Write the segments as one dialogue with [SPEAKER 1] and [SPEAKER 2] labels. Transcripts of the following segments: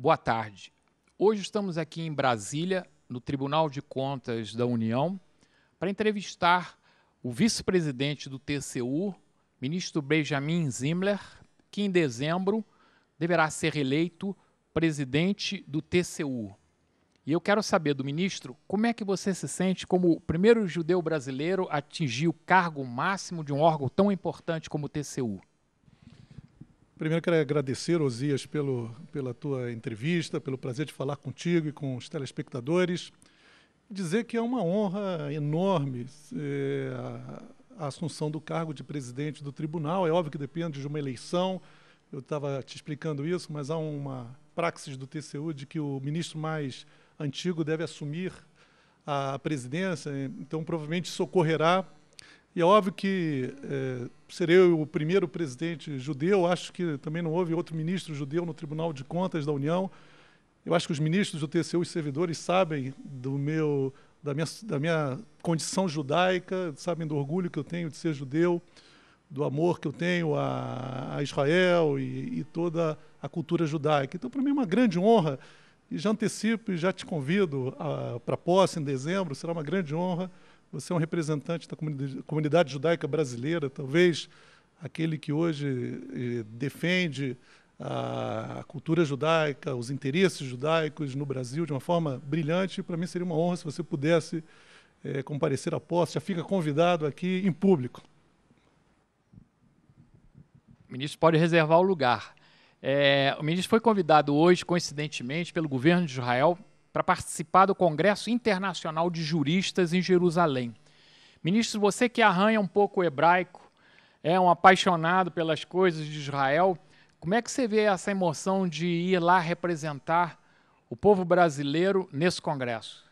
[SPEAKER 1] Boa tarde. Hoje estamos aqui em Brasília, no Tribunal de Contas da União, para entrevistar o vice-presidente do TCU, ministro Benjamin Zimmer, que em dezembro deverá ser eleito presidente do TCU. E eu quero saber do ministro como é que você se sente como o primeiro judeu brasileiro a atingir o cargo máximo de um órgão tão importante como o TCU.
[SPEAKER 2] Primeiro, quero agradecer, Osias, pela tua entrevista, pelo prazer de falar contigo e com os telespectadores. Dizer que é uma honra enorme a assunção do cargo de presidente do tribunal. É óbvio que depende de uma eleição, eu estava te explicando isso, mas há uma praxis do TCU de que o ministro mais antigo deve assumir a presidência, então provavelmente socorrerá. E é óbvio que serei o primeiro presidente judeu, acho que também não houve outro ministro judeu no Tribunal de Contas da União. Eu acho que os ministros do TCU, os servidores, sabem da minha condição judaica, sabem do orgulho que eu tenho de ser judeu, do amor que eu tenho a Israel e toda a cultura judaica. Então, para mim é uma grande honra, e já antecipo e já te convido para a posse em dezembro, será uma grande honra. Você é um representante da comunidade judaica brasileira, talvez aquele que hoje defende a cultura judaica, os interesses judaicos no Brasil de uma forma brilhante. Para mim seria uma honra se você pudesse comparecer à posse. Já fica convidado aqui em público.
[SPEAKER 1] O ministro pode reservar o lugar. O ministro foi convidado hoje, coincidentemente, pelo governo de Israel para participar do Congresso Internacional de Juristas em Jerusalém. Ministro, você que arranha um pouco o hebraico, é um apaixonado pelas coisas de Israel, como é que você vê essa emoção de ir lá representar o povo brasileiro nesse congresso?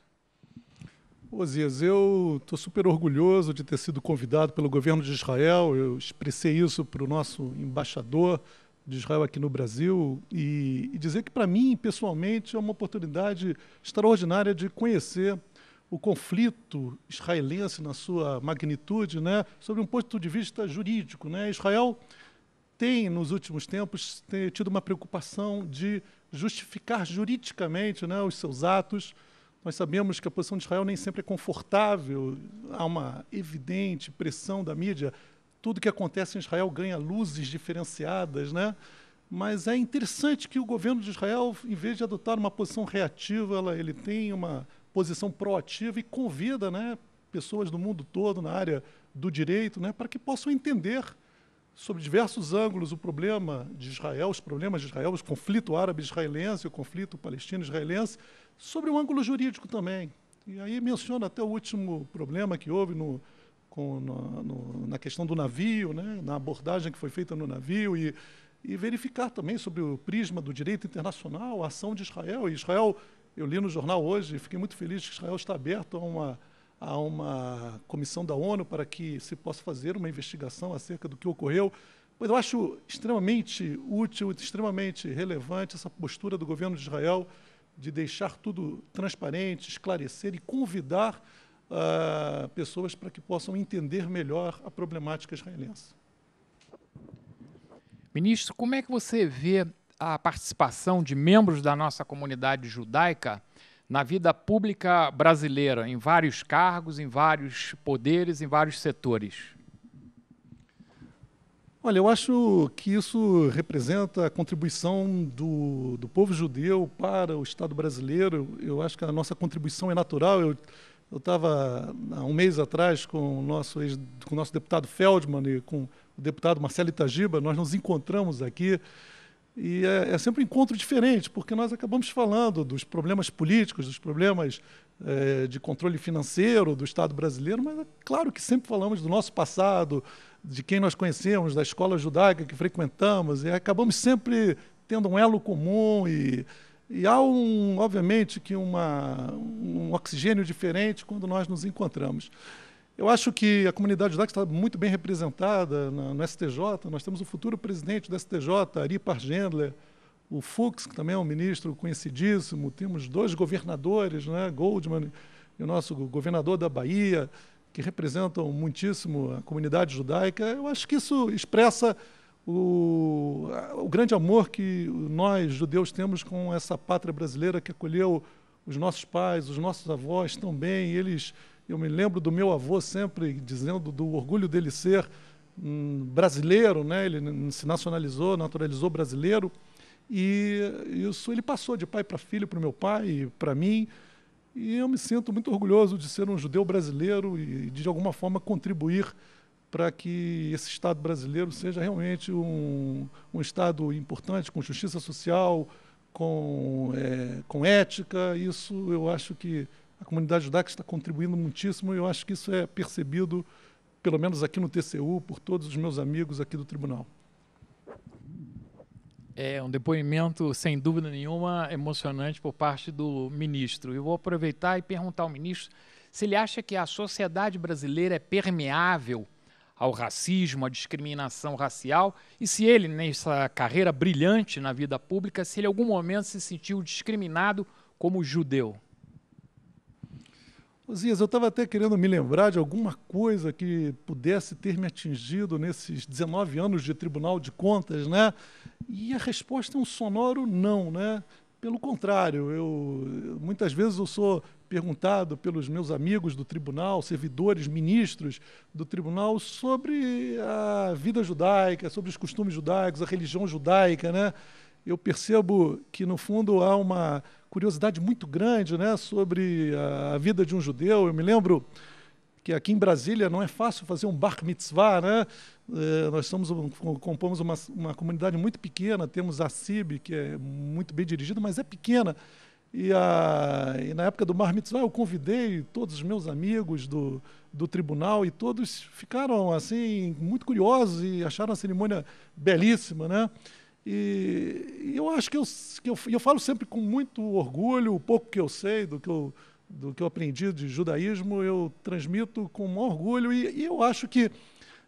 [SPEAKER 2] Osias, eu estou super orgulhoso de ter sido convidado pelo governo de Israel. Eu expressei isso para o nosso embaixador de Israel aqui no Brasil e dizer que, para mim, pessoalmente, é uma oportunidade extraordinária de conhecer o conflito israelense na sua magnitude, né, sobre um ponto de vista jurídico, né. Israel tem, nos últimos tempos, tido uma preocupação de justificar juridicamente, né, os seus atos. Nós sabemos que a posição de Israel nem sempre é confortável, há uma evidente pressão da mídia. Tudo que acontece em Israel ganha luzes diferenciadas, né? Mas é interessante que o governo de Israel, em vez de adotar uma posição reativa, ele tem uma posição proativa e convida, né, pessoas do mundo todo na área do direito, né, para que possam entender sobre diversos ângulos o problema de Israel, os problemas de Israel, o conflito árabe-israelense, o conflito palestino-israelense, sobre um ângulo jurídico também. E aí menciona até o último problema que houve na questão do navio, né, na abordagem que foi feita no navio, e verificar também sobre o prisma do direito internacional, a ação de Israel. E Israel, eu li no jornal hoje, e fiquei muito feliz que Israel está aberto a uma comissão da ONU para que se possa fazer uma investigação acerca do que ocorreu. Pois eu acho extremamente útil, extremamente relevante essa postura do governo de Israel de deixar tudo transparente, esclarecer e convidar pessoas para que possam entender melhor a problemática israelense.
[SPEAKER 1] Ministro, como é que você vê a participação de membros da nossa comunidade judaica na vida pública brasileira, em vários cargos, em vários poderes, em vários setores?
[SPEAKER 2] Olha, eu acho que isso representa a contribuição do povo judeu para o Estado brasileiro. Eu acho que a nossa contribuição é natural. Eu estava, há um mês atrás, com o nosso deputado Feldman e com o deputado Marcelo Itagiba, nós nos encontramos aqui, e é sempre um encontro diferente, porque nós acabamos falando dos problemas políticos, dos problemas de controle financeiro do Estado brasileiro, mas é claro que sempre falamos do nosso passado, de quem nós conhecemos, da escola judaica que frequentamos, e acabamos sempre tendo um elo comum e há, obviamente, que um oxigênio diferente quando nós nos encontramos. Eu acho que a comunidade judaica está muito bem representada no STJ. Nós temos o futuro presidente do STJ, Ari Pargendler, o Fux, que também é um ministro conhecidíssimo. Temos dois governadores, né, Goldman e o nosso governador da Bahia, que representam muitíssimo a comunidade judaica. Eu acho que isso expressa o grande amor que nós, judeus, temos com essa pátria brasileira que acolheu os nossos pais, os nossos avós também. Eu me lembro do meu avô sempre dizendo do orgulho dele ser brasileiro, né? Ele se naturalizou brasileiro, e isso ele passou de pai para filho, para o meu pai e para mim, e eu me sinto muito orgulhoso de ser um judeu brasileiro e de alguma forma contribuir para que esse Estado brasileiro seja realmente um Estado importante, com justiça social, com ética. Isso eu acho que a comunidade judaica está contribuindo muitíssimo, e eu acho que isso é percebido, pelo menos aqui no TCU, por todos os meus amigos aqui do tribunal.
[SPEAKER 1] É um depoimento, sem dúvida nenhuma, emocionante por parte do ministro. Eu vou aproveitar e perguntar ao ministro se ele acha que a sociedade brasileira é permeável ao racismo, à discriminação racial, e se ele, nessa carreira brilhante na vida pública, se ele em algum momento se sentiu discriminado como judeu.
[SPEAKER 2] Osias, eu estava até querendo me lembrar de alguma coisa que pudesse ter me atingido nesses 19 anos de Tribunal de Contas, né? E a resposta é um sonoro não, né? Pelo contrário, muitas vezes eu sou perguntado pelos meus amigos do tribunal, servidores, ministros do tribunal, sobre a vida judaica, sobre os costumes judaicos, a religião judaica, né? Eu percebo que, no fundo, há uma curiosidade muito grande, né, sobre a vida de um judeu. Eu me lembro que aqui em Brasília não é fácil fazer um bar mitzvah, né? Nós compomos uma comunidade muito pequena, temos a CIB, que é muito bem dirigida, mas é pequena. E na época do bar mitzvah eu convidei todos os meus amigos do tribunal, e todos ficaram assim muito curiosos e acharam a cerimônia belíssima, né? E eu acho que eu falo sempre com muito orgulho. O pouco que eu sei do que eu aprendi de judaísmo, eu transmito com o maior orgulho, e eu acho que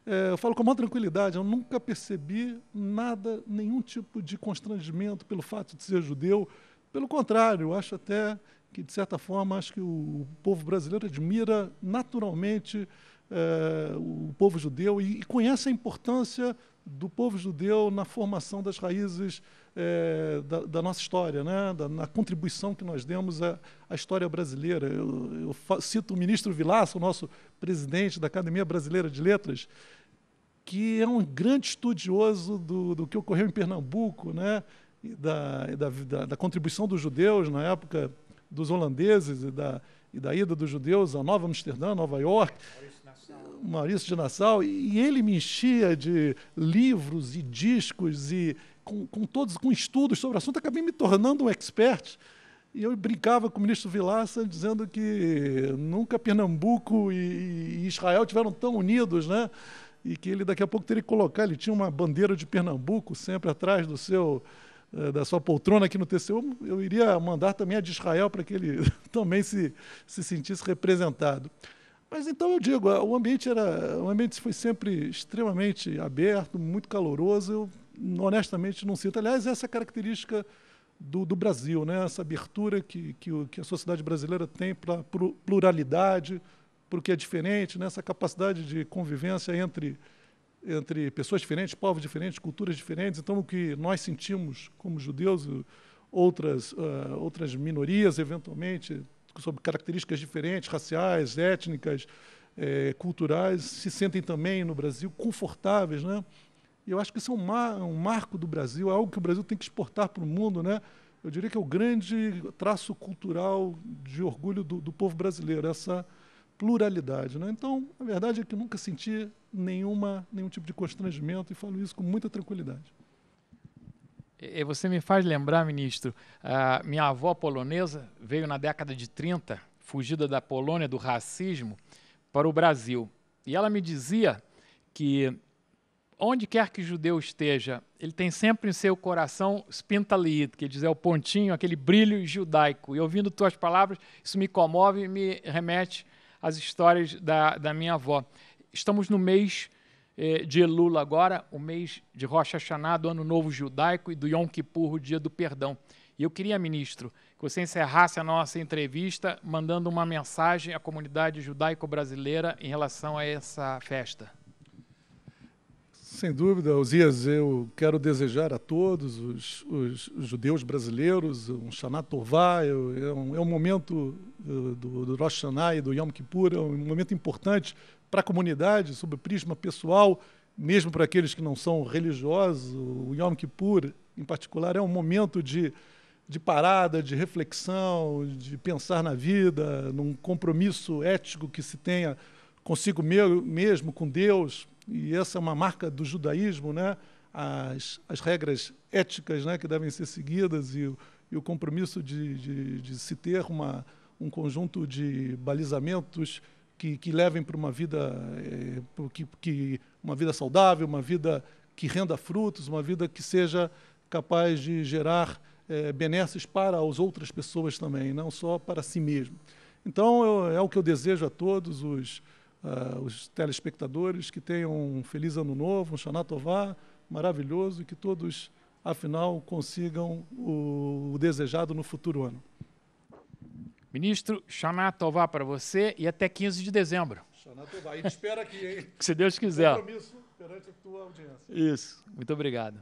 [SPEAKER 2] eu falo com a maior tranquilidade. Eu nunca percebi nenhum tipo de constrangimento pelo fato de ser judeu. Pelo contrário, eu acho até que, de certa forma, acho que o povo brasileiro admira naturalmente o povo judeu, e conhece a importância do povo judeu na formação das raízes da nossa história, né? Na contribuição que nós demos à história brasileira. Eu cito o ministro Vilaça, o nosso presidente da Academia Brasileira de Letras, que é um grande estudioso do que ocorreu em Pernambuco, né? E da contribuição dos judeus na época dos holandeses e da ida dos judeus a Nova Amsterdã, Nova York. Maurício de Nassau, e ele me enchia de livros e discos, e com estudos sobre o assunto. Acabei me tornando um expert, e eu brincava com o ministro Vilaça, dizendo que nunca Pernambuco e Israel tiveram tão unidos, né? E que ele daqui a pouco teria que colocar, ele tinha uma bandeira de Pernambuco sempre atrás da sua poltrona aqui no TCU. Eu iria mandar também a de Israel, para que ele também se sentisse representado. Mas então eu digo, o ambiente foi sempre extremamente aberto, muito caloroso. Eu honestamente não sinto. Aliás, essa é a característica do Brasil, né? Essa abertura que a sociedade brasileira tem para a pluralidade, para o que é diferente, né? Essa capacidade de convivência entre pessoas diferentes, povos diferentes, culturas diferentes. Então, o que nós sentimos como judeus, outras minorias, eventualmente, sobre características diferentes, raciais, étnicas, culturais, se sentem também no Brasil confortáveis, né? E eu acho que isso é um marco do Brasil, é algo que o Brasil tem que exportar para o mundo, né? Eu diria que é o grande traço cultural de orgulho do povo brasileiro, essa pluralidade, né? Então, a verdade é que nunca senti nenhum tipo de constrangimento, e falo isso com muita tranquilidade.
[SPEAKER 1] Você me faz lembrar, ministro, minha avó polonesa veio na década de 30, fugida da Polônia, do racismo, para o Brasil. E ela me dizia que, onde quer que o judeu esteja, ele tem sempre em seu coração spintalit, que diz, é o pontinho, aquele brilho judaico. E ouvindo tuas palavras, isso me comove e me remete às histórias da minha avó. Estamos no mês de Elul agora, o mês de Rosh Hashanah, do Ano Novo Judaico, e do Yom Kippur, o Dia do Perdão. E eu queria, ministro, que você encerrasse a nossa entrevista mandando uma mensagem à comunidade judaico-brasileira em relação a essa festa.
[SPEAKER 2] sem dúvida, Osias, eu quero desejar a todos os judeus brasileiros um Shana Tová. É um momento do Rosh Hashanah e do Yom Kippur, é um momento importante para a comunidade, sob o prisma pessoal, mesmo para aqueles que não são religiosos. O Yom Kippur, em particular, é um momento de parada, de reflexão, de pensar na vida, num compromisso ético que se tenha consigo mesmo, com Deus. E essa é uma marca do judaísmo, né? As regras éticas, né, que devem ser seguidas e o compromisso de se ter um conjunto de balizamentos que levem para uma vida, uma vida saudável, uma vida que renda frutos, uma vida que seja capaz de gerar benesses para as outras pessoas também, não só para si mesmo. Então, é o que eu desejo a todos os telespectadores, que tenham um feliz ano novo, um Shana Tová maravilhoso, e que todos, afinal, consigam o desejado no futuro ano.
[SPEAKER 1] Ministro, Shana Tová para você e até 15 de dezembro.
[SPEAKER 2] Shana Tová. A gente espera aqui, hein?
[SPEAKER 1] Se Deus quiser.
[SPEAKER 2] Compromisso perante a tua audiência.
[SPEAKER 1] Isso. Muito obrigado.